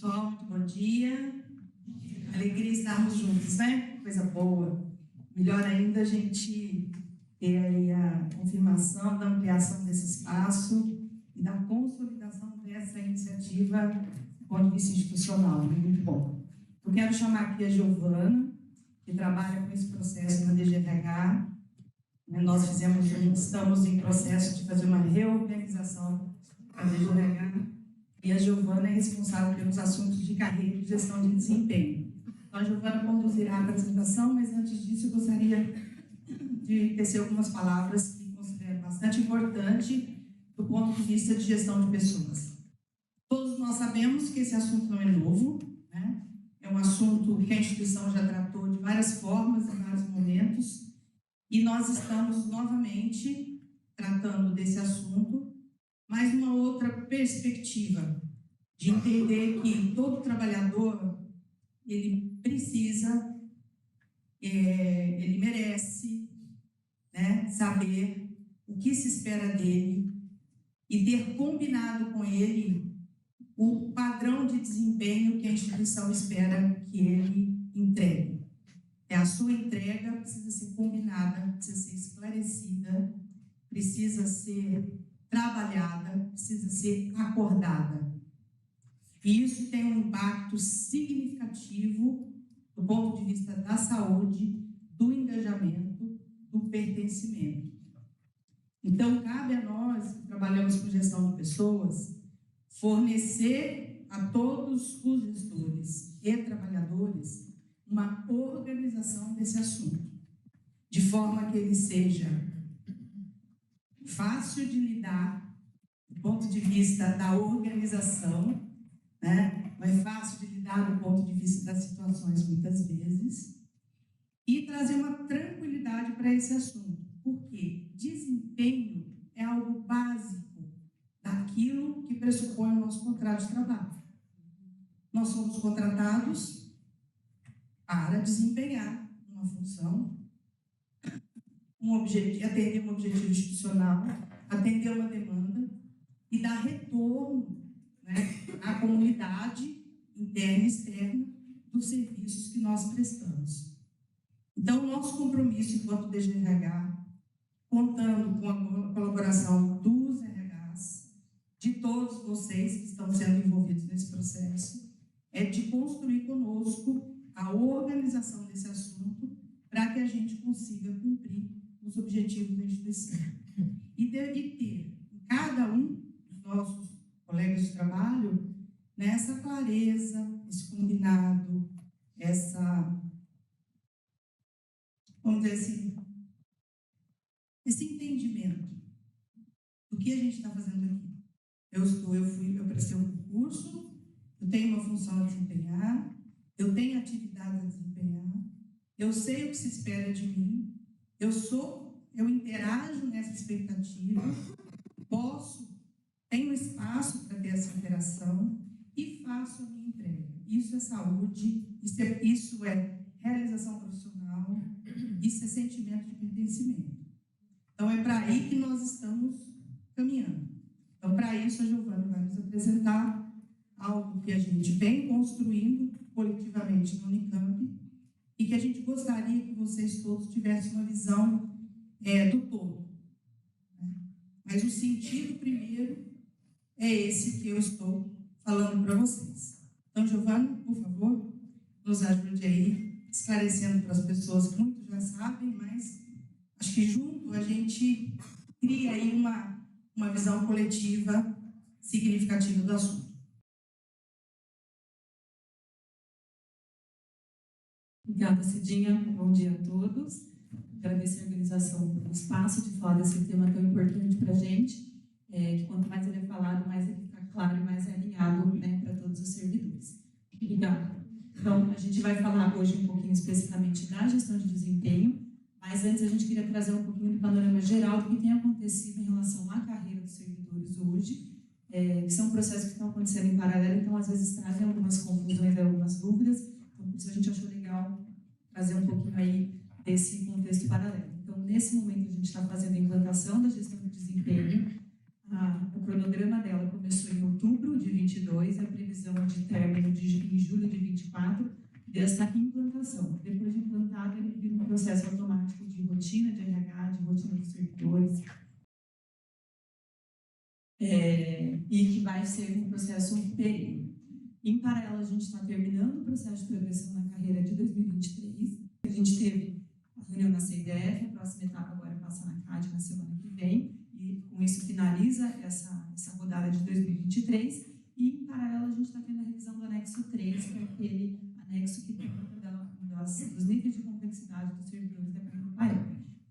Pessoal, muito bom dia. Alegria estarmos juntos, né? Coisa boa. Melhor ainda a gente ter aí a confirmação da ampliação desse espaço e da consolidação dessa iniciativa do ponto de vista institucional. Muito bom. Eu quero chamar aqui a Giovana, que trabalha com esse processo na DGRH. Nós estamos em processo de fazer uma reorganização da DGRH. E a Giovana é responsável pelos assuntos de carreira e gestão de desempenho. Então, a Giovana conduzirá a apresentação, mas antes disso eu gostaria de tecer algumas palavras que considero bastante importante do ponto de vista de gestão de pessoas. Todos nós sabemos que esse assunto não é novo, né? É um assunto que a instituição já tratou de várias formas, em vários momentos, e nós estamos novamente tratando desse assunto, mas uma outra perspectiva de entender que todo trabalhador, ele precisa, ele merece, né, saber o que se espera dele e ter combinado com ele o padrão de desempenho que a instituição espera que ele entregue. A sua entrega precisa ser combinada, precisa ser esclarecida, precisa ser trabalhada, precisa ser acordada. E isso tem um impacto significativo do ponto de vista da saúde, do engajamento, do pertencimento. Então, cabe a nós, que trabalhamos com gestão de pessoas, fornecer a todos os gestores e trabalhadores uma organização desse assunto, de forma que ele seja fácil de lidar, do ponto de vista da organização, né? Não é fácil de lidar do ponto de vista das situações, muitas vezes, e trazer uma tranquilidade para esse assunto, porque desempenho é algo básico daquilo que pressupõe o nosso contrato de trabalho. Nós somos contratados para desempenhar uma função, atender um objetivo institucional, atender uma demanda e dar retorno, né, à comunidade interna e externa dos serviços que nós prestamos. Então, o nosso compromisso enquanto DGRH, contando com a colaboração dos RHs, de todos vocês que estão sendo envolvidos nesse processo, é de construir conosco a organização desse assunto para que a gente consiga cumprir os objetivos da instituição. E ter em cada um dos nossos colegas de trabalho nessa clareza, esse combinado, vamos dizer assim, esse entendimento do que a gente está fazendo aqui. Eu prestei um concurso, eu tenho uma função a desempenhar, eu tenho atividade a desempenhar, eu sei o que se espera de mim, eu interajo nessa expectativa, tenho espaço para ter essa interação e faço a minha entrega. Isso é saúde, isso é realização profissional, isso é sentimento de pertencimento. Então, é para aí que nós estamos caminhando. Então, para isso, a Giovana vai nos apresentar algo que a gente vem construindo coletivamente no Unicamp e que a gente gostaria que vocês todos tivessem uma visão do todo. Mas o sentido primeiro é esse que eu estou falando para vocês. Então, Giovana, por favor, nos ajude aí, esclarecendo para as pessoas que muitos já sabem, mas acho que junto a gente cria aí uma visão coletiva significativa do assunto. Obrigada, Cidinha. Bom dia a todos. Agradecer a organização pelo espaço de falar desse tema tão importante para a gente, que quanto mais ele é falado, mais ele fica claro e mais é alinhado, né, para todos os servidores. Obrigada. Então, a gente vai falar hoje um pouquinho especificamente da gestão de desempenho, mas antes a gente queria trazer um pouquinho do panorama geral do que tem acontecido em relação à carreira dos servidores hoje, que são processos que estão acontecendo em paralelo, então às vezes trazem algumas confusões e algumas dúvidas, então por isso a gente achou legal trazer um pouquinho aí desse contexto paralelo. Então, nesse momento, a gente está fazendo a implantação da gestão de desempenho. O cronograma dela começou em outubro de 22, a previsão de término dessa implantação. Depois de implantado, ele vira um processo automático de rotina de RH, de rotina dos servidores, e que vai ser um processo perene. Em paralelo, a gente está terminando o processo de progressão na carreira de 2023. A gente teve a reunião na CIDF, a próxima etapa agora passa na CAD na semana que vem, e com isso finaliza essa rodada de 2023. E, em paralelo, a gente está tendo a revisão do anexo 3, que é aquele anexo que trata dos níveis de complexidade dos servidores da carreira do PAEL.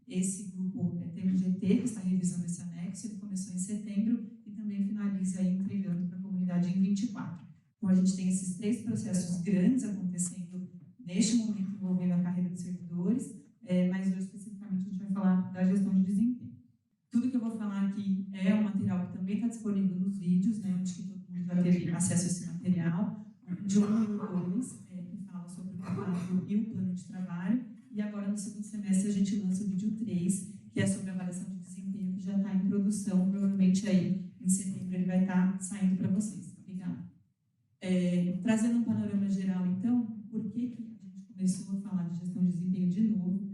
Esse grupo tem o GT, que está revisando esse anexo, ele começou em setembro e também finaliza aí, entregando para a comunidade em 24. Então, a gente tem esses 3 processos grandes acontecendo neste momento, envolvendo a carreira dos servidores, mas hoje, especificamente, a gente vai falar da gestão de desempenho. Tudo que eu vou falar aqui é um material que também está disponível nos vídeos, né? Acho que todo mundo já teve acesso a esse material, de 1 e 2, que fala sobre o contrato e o plano de trabalho, e agora, no segundo semestre, a gente lança o vídeo 3, que é sobre a avaliação de desempenho, que já está em produção, provavelmente aí em setembro ele vai estar saindo para vocês. Obrigada. Trazendo um panorama geral, então, por que a gente começou a falar de gestão de desempenho de novo?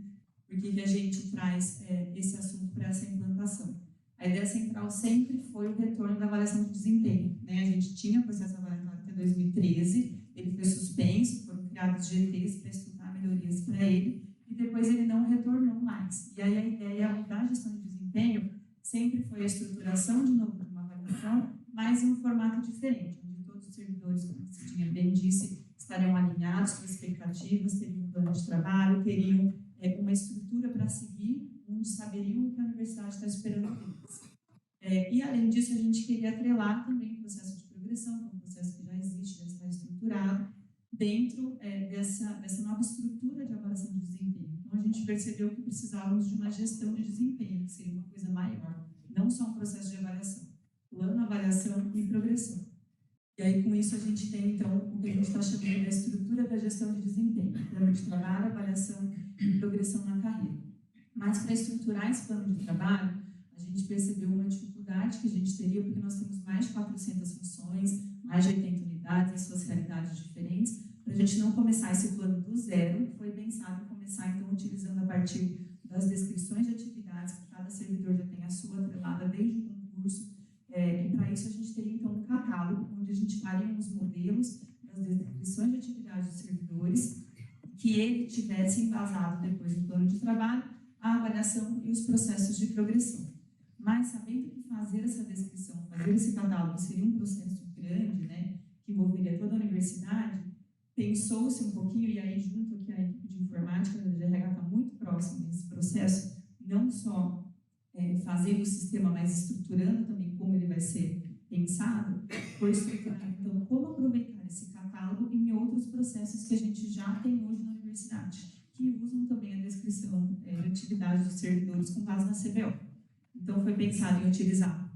Por que a gente traz esse assunto para essa implantação? A ideia central sempre foi o retorno da avaliação de desempenho, né? A gente tinha o processo avaliatório até 2013, ele foi suspenso, foram criados GTs para estudar melhorias para ele, e depois ele não retornou mais. E aí a ideia da gestão de desempenho sempre foi a estruturação de novo de uma avaliação, mas em um formato diferente, onde todos os servidores, como a Cidinha bem disse, estariam alinhados com expectativas, teriam um plano de trabalho, teriam uma estrutura para seguir, onde saberiam o que a universidade está esperando deles. E, além disso, a gente queria atrelar também o processo de progressão, que é um processo que já existe, já está estruturado, dentro dessa nova estrutura de avaliação de desempenho. Então, a gente percebeu que precisávamos de uma gestão de desempenho, que seria uma coisa maior, não só um processo de avaliação, plano, avaliação e progressão. E aí, com isso, a gente tem, então, o que a gente está chamando da estrutura da gestão de desempenho, plano de trabalho, avaliação e progressão na carreira. Mas, para estruturar esse plano de trabalho, a gente percebeu uma dificuldade que a gente teria, porque nós temos mais de 400 funções, mais de 80 unidades, em suas realidades diferentes. Para a gente não começar esse plano do zero, foi pensado começar, então, utilizando a partir das descrições de atividades, que cada servidor já tem a sua atrelada desde o concurso. E para isso a gente teria, então, um catálogo, onde a gente faria os modelos das descrições de atividades dos servidores, que ele tivesse embasado depois no plano de trabalho, a avaliação e os processos de progressão. Mas, sabendo que fazer essa descrição, fazer esse catálogo seria um processo grande, né, que envolveria toda a universidade, pensou-se um pouquinho, e aí junto que a equipe de informática da GRH está muito próxima desse processo, não só fazendo o sistema, mas estruturando também como ele vai ser pensado, foi estruturar, então, como aproveitar esse catálogo em outros processos que a gente já tem hoje na universidade, que usam também a descrição de atividades dos servidores com base na CBO. Então, foi pensado em utilizar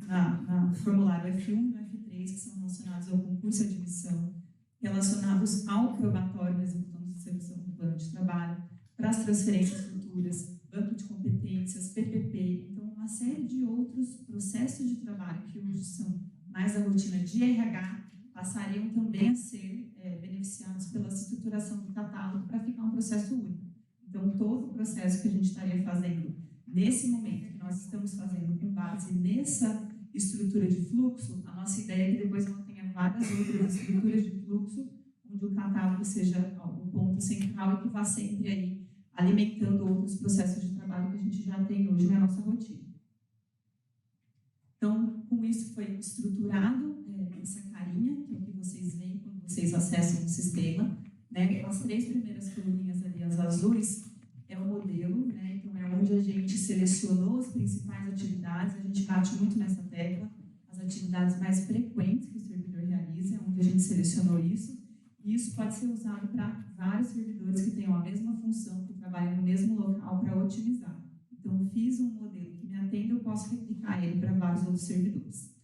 no formulário F1 e no F3, que são relacionados ao concurso de admissão, relacionados ao probatório na execução de execução do plano de trabalho, para as transferências futuras, banco de competências, PPP, então uma série de outros processos de trabalho que hoje são mais a rotina de RH, passariam também a ser beneficiados pela estruturação do catálogo para ficar um processo único. Então, todo o processo que a gente estaria fazendo nesse momento, que nós estamos fazendo com base nessa estrutura de fluxo, a nossa ideia é que depois ela tenha várias outras estruturas de fluxo, onde o catálogo seja o ponto central e que vá sempre aí alimentando outros processos de trabalho que a gente já tem hoje na nossa rotina. Então, com isso foi estruturado essa carinha, que é o que vocês veem quando vocês acessam o sistema, né? As 3 primeiras coluninhas ali, as azuis, é o modelo, né? Então é onde a gente selecionou as principais atividades, a gente bate muito nessa tecla, as atividades mais frequentes que o servidor realiza, onde a gente selecionou isso, e isso pode ser usado para vários servidores que tenham a mesma função, que trabalham no mesmo local para otimizar. Então, fiz um modelo que me atenda, eu posso replicar ele para vários outros servidores.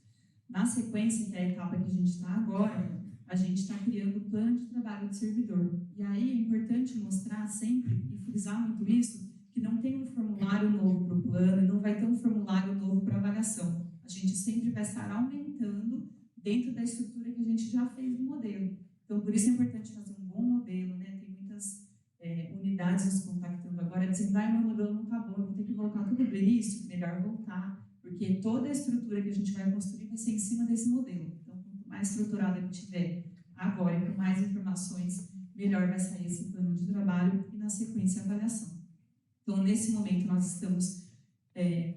Na sequência, que é a etapa que a gente está agora, a gente está criando o plano de trabalho do servidor. E aí é importante mostrar sempre, e frisar muito isso, que não tem um formulário novo para o plano, e não vai ter um formulário novo para avaliação. A gente sempre vai estar aumentando dentro da estrutura que a gente já fez no modelo. Então, por isso é importante fazer um bom modelo, né? Tem unidades nos contactando agora, dizendo, meu modelo não está bom, eu vou ter que voltar tudo do início, melhor voltar, porque toda a estrutura que a gente vai construir vai ser em cima desse modelo. Então, quanto mais estruturado ele tiver agora, e com mais informações, melhor vai sair esse plano de trabalho e, na sequência, a avaliação. Então, nesse momento, nós estamos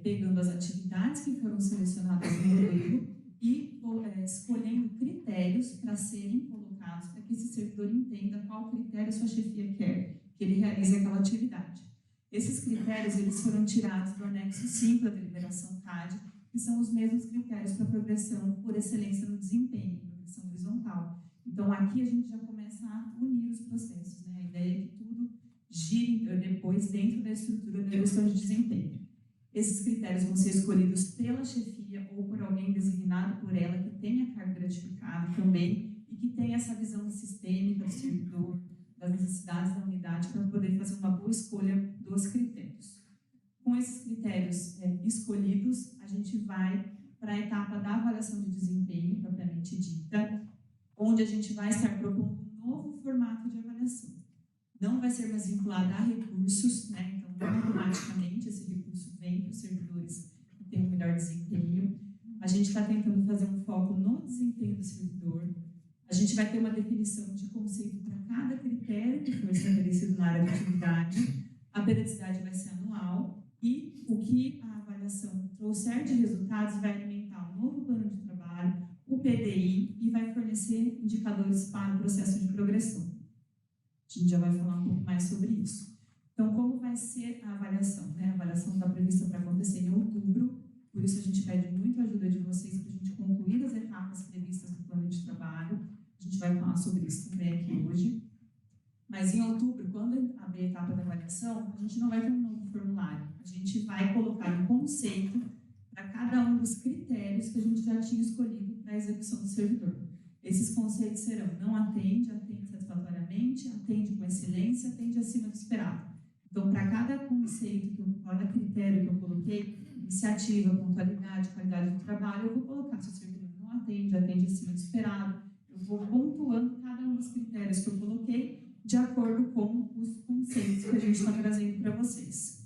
pegando as atividades que foram selecionadas no modelo e escolhendo critérios para serem colocados, para que esse servidor entenda qual critério sua chefia quer que ele realize aquela atividade. Esses critérios eles foram tirados do anexo 5 da deliberação CAD, que são os mesmos critérios para progressão por excelência no desempenho, progressão horizontal. Então, aqui a gente já começa a unir os processos, né? A ideia é que tudo gire depois dentro da estrutura da gestão de desempenho. Esses critérios vão ser escolhidos pela chefia ou por alguém designado por ela que tenha cargo gratificado também e que tenha essa visão sistêmica do servidor, das necessidades da unidade para poder fazer uma boa escolha dos critérios. Com esses critérios escolhidos, a gente vai para a etapa da avaliação de desempenho, propriamente dita, onde a gente vai estar propondo um novo formato de avaliação. Não vai ser mais vinculado a recursos, né? Então, automaticamente, esse recurso vem para os servidores que têm um melhor desempenho. A gente está tentando fazer um foco no desempenho do servidor. A gente vai ter uma definição de conceito para cada critério que for estabelecido na área de atividade. A periodicidade vai ser anual e o que a avaliação trouxer de resultados vai alimentar um novo plano de trabalho, o PDI, e vai fornecer indicadores para o processo de progressão. A gente já vai falar um pouco mais sobre isso. Então, como vai ser a avaliação? Né? A avaliação está prevista para acontecer em outubro, por isso a gente pede muito a ajuda de vocês para a gente concluir as etapas previstas do plano de trabalho. A gente vai falar sobre isso também aqui hoje. Mas em outubro, quando abrir a etapa da avaliação, a gente não vai ter um novo formulário. A gente vai colocar um conceito para cada um dos critérios que a gente já tinha escolhido para a execução do servidor. Esses conceitos serão: não atende satisfatoriamente, atende com excelência, atende acima do esperado. Então, para cada conceito, cada critério que eu coloquei, iniciativa, pontualidade, qualidade do trabalho, eu vou colocar se o servidor não atende, atende acima do esperado. Eu vou pontuando cada um dos critérios que eu coloquei de acordo com os conceitos que a gente está trazendo para vocês.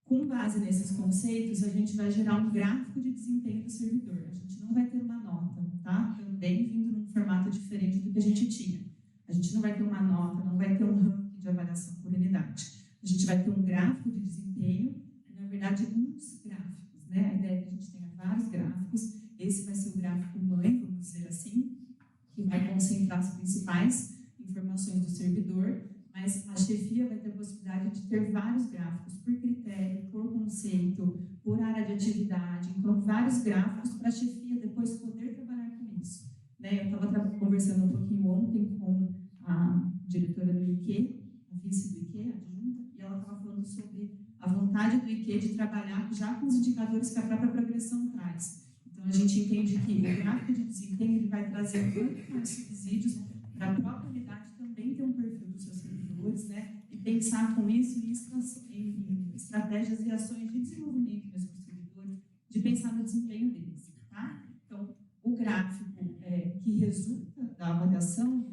Com base nesses conceitos, a gente vai gerar um gráfico de desempenho do servidor. A gente não vai ter uma nota, tá? Também vindo num formato diferente do que a gente tinha. A gente não vai ter uma nota, não vai ter um ranking de avaliação por unidade. A gente vai ter um gráfico de desempenho, e, na verdade, uns gráficos, né? A ideia é que a gente tenha vários gráficos. Esse vai ser o gráfico mãe, vamos dizer assim, que vai concentrar as principais informações do servidor, mas a chefia vai ter a possibilidade de ter vários gráficos por critério, por conceito, por área de atividade. Então, vários gráficos para a chefia depois poder trabalhar com isso. Né? Eu estava conversando um pouquinho ontem com a diretora do IQ, a vice do IQ, adjunta, e ela estava falando sobre a vontade do IQ de trabalhar já com os indicadores que a própria progressão traz. Então, a gente entende que o gráfico de desempenho ele vai trazer muito mais subsídios para a própria unidade também ter um perfil dos seus servidores, né? E pensar com isso em estratégias e ações de desenvolvimento mesmo dos servidores, de pensar no desempenho deles, tá? Então, o gráfico que resulta da avaliação,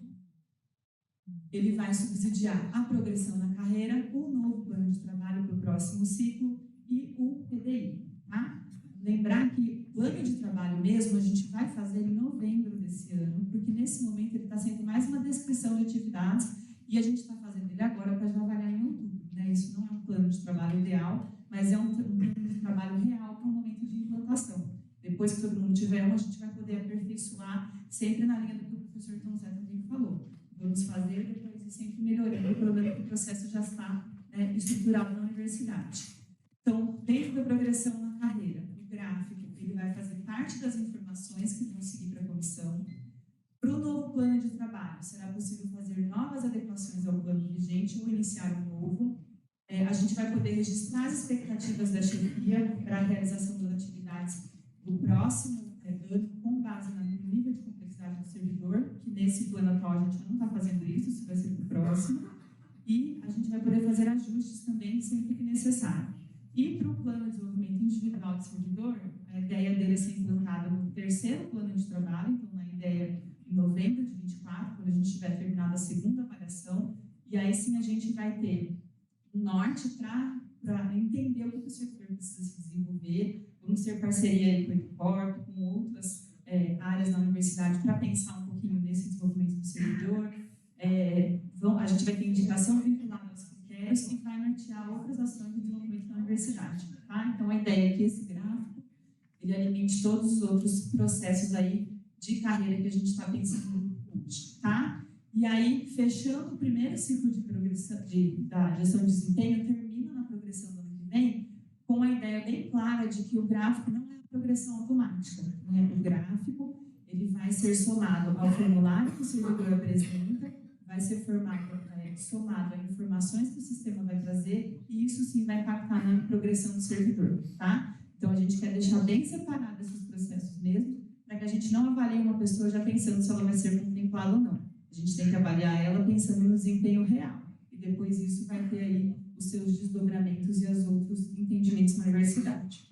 ele vai subsidiar a progressão na carreira, o novo plano de trabalho para o próximo ciclo e o PDI, tá? Lembrar que o plano de trabalho mesmo a gente vai fazer em novembro desse ano, porque nesse momento ele está sendo mais uma descrição de atividades e a gente está fazendo ele agora para já avaliar em outubro, né? Isso não é um plano de trabalho ideal, mas é um plano de trabalho real para o momento de implantação. Depois que todo mundo tiver a gente vai poder aperfeiçoar sempre na linha do que o professor Tom Zé também falou. Vamos fazer depois e sempre melhorando, o problema é que o processo já está estruturado na universidade. Então, dentro da progressão na carreira, o gráfico ele vai fazer parte das informações que vão seguir para a comissão. Para o novo plano de trabalho, será possível fazer novas adequações ao plano vigente ou iniciar um novo. A gente vai poder registrar as expectativas da chefia para a realização das atividades do próximo ano, com base no nível de complexidade do servidor, que nesse plano atual a gente não está fazendo isso vai ser para o próximo. E a gente vai poder fazer ajustes também sempre que necessário. E para o plano de desenvolvimento individual do servidor, a ideia dele é ser implantada no terceiro plano de trabalho, então na ideia em novembro de 24, quando a gente tiver terminado a segunda avaliação, e aí sim a gente vai ter um norte para entender o que o servidor precisa se desenvolver. Vamos ter parceria aí com o Equiporto, com outras áreas da universidade para pensar um pouquinho nesse desenvolvimento do servidor. A gente vai ter indicação vinculada aos critérios e vai nortear outras ações de desenvolvimento da universidade. Tá? Então, a ideia é que esse gráfico ele alimente todos os outros processos aí de carreira que a gente está pensando hoje. Tá? E aí, fechando o primeiro ciclo de progressão, da gestão de desempenho, termina na progressão do ano que vem com a ideia bem clara de que o gráfico não é a progressão automática. Né? O gráfico ele vai ser somado ao formulário que o servidor apresenta, vai ser somado a informações que o sistema vai trazer, e isso sim vai impactar na progressão do servidor. Tá? Então, a gente quer deixar bem separado esses processos mesmo, para que a gente não avalie uma pessoa já pensando se ela vai ser contemplada ou não. A gente tem que avaliar ela pensando no desempenho real. E depois isso vai ter aí os seus desdobramentos e os outros entendimentos na universidade.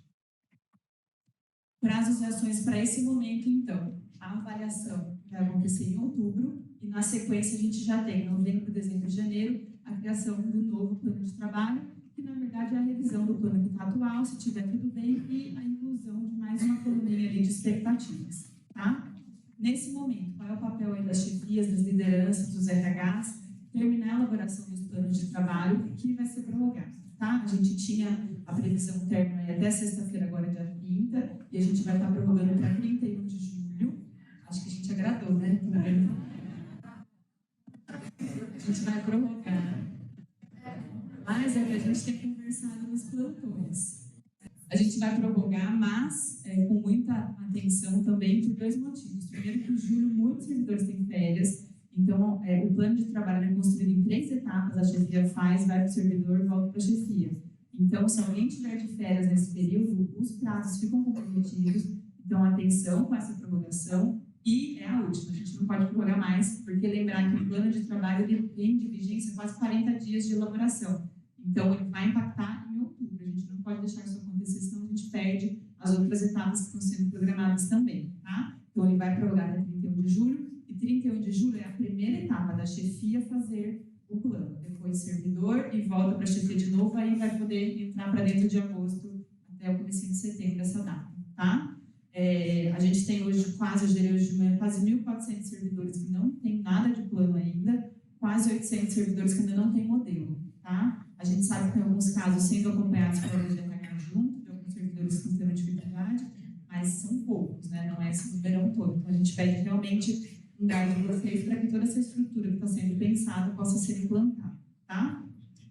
Prazos e ações para esse momento, então. A avaliação vai acontecer em outubro e, na sequência, a gente já tem, em novembro, dezembro e janeiro, a criação do novo plano de trabalho, que, na verdade, é a revisão do plano que está atual, se tiver tudo bem, e a inclusão de mais uma coluninha ali de expectativas. Tá? Nesse momento, qual é o papel aí das chefias, das lideranças, dos RHs? Terminar a elaboração dos planos de trabalho, que vai ser prorrogado. Tá? A gente tinha a previsão términa até sexta-feira, agora dia 30, e a gente vai estar prorrogando para 31 de julho. Acho que a gente agradou, né? A gente vai prorrogar. Mas é que a gente tem conversado nos plantões. A gente vai prorrogar, mas com muita atenção também por dois motivos. Primeiro, que em julho muitos servidores têm férias, então o plano de trabalho é construído em 3 etapas, a chefia faz, vai para o servidor e volta para a chefia. Então, se alguém tiver de férias nesse período, os prazos ficam comprometidos, então atenção com essa prorrogação. E é a última, a gente não pode prorrogar mais, porque lembrar que o plano de trabalho ele tem de vigência quase 40 dias de elaboração. Então, ele vai impactar em outubro. A gente não pode deixar isso acontecer, senão a gente perde as outras etapas que estão sendo programadas também. Tá? Então, ele vai prorrogar até 31 de julho, e 31 de julho é a primeira etapa da chefia fazer o plano. Depois, servidor, e volta para a chefia de novo, aí vai poder entrar para dentro de agosto, até o começo de setembro, essa data. Tá? A gente tem hoje quase 1.400 servidores que não tem nada de plano ainda, quase 800 servidores que ainda não tem modelo. Tá? A gente sabe que, em alguns casos, sendo acompanhados pela GTH junto, de alguns servidores que estão tendo dificuldade, mas são poucos, né? Não é esse número todo. Então, a gente pede realmente um gás de vocês para que toda essa estrutura que está sendo pensada possa ser implantada. Tá?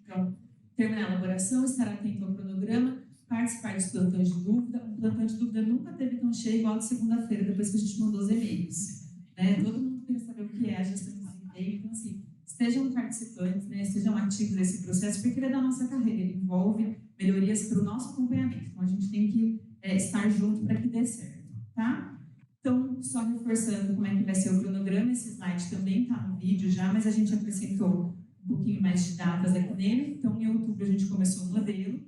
Então, terminar a elaboração, estar atento ao cronograma, participar dos plantões de dúvida. O plantão de dúvida nunca teve tão cheio igual de segunda-feira, depois que a gente mandou os e-mails. Né? Todo mundo quer saber o que é a gestão de desempenho. Então, assim, estejam participantes, né? Estejam ativos nesse processo, porque ele é da nossa carreira, ele envolve melhorias para o nosso acompanhamento. Então, a gente tem que estar junto para que dê certo. Tá? Então, só reforçando como é que vai ser o cronograma, esse slide também está no vídeo já, mas a gente acrescentou um pouquinho mais de datas aqui nele. Então, em outubro a gente começou o modelo,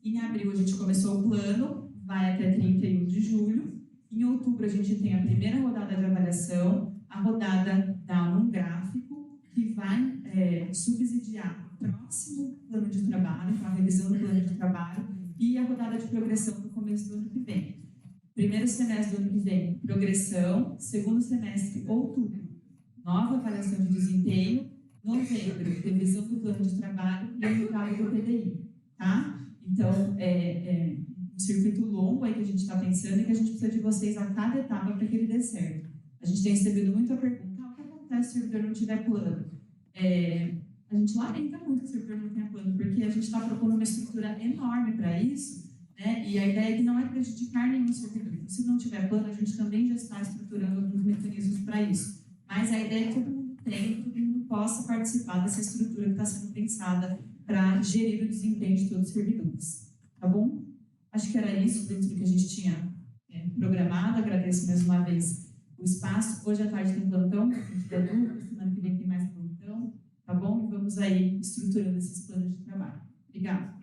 em abril a gente começou o plano, vai até 31 de julho. Em outubro a gente tem a primeira rodada de avaliação, a rodada dá um gráfico que vai subsidiar o próximo plano de trabalho, então a revisão do plano de trabalho, e a rodada de progressão no começo do ano que vem. Primeiro semestre do ano que vem, progressão. Segundo semestre, outubro, nova avaliação de desempenho. Novembro, revisão do plano de trabalho e o resultado do PDI. Tá? Então, um circuito longo aí que a gente está pensando e que a gente precisa de vocês a cada etapa para que ele dê certo. A gente tem recebido muita pergunta: o que acontece se o servidor não tiver plano? A gente lamenta muito que o servidor não tenha plano, porque a gente está propondo uma estrutura enorme para isso, né? E a ideia é que não é prejudicar nenhum servidor. Então, se não tiver plano, a gente também já está estruturando alguns mecanismos para isso. Mas a ideia é que todo mundo tenha, todo mundo possa participar dessa estrutura que está sendo pensada para gerir o desempenho de todos os servidores. Tá bom? Acho que era isso dentro do que a gente tinha programado. Agradeço mais uma vez o espaço. Hoje à tarde tem plantão, a gente der dúvida, semana que vem tem mais plantão. Tá bom? E vamos aí estruturando esses planos de trabalho. Obrigada.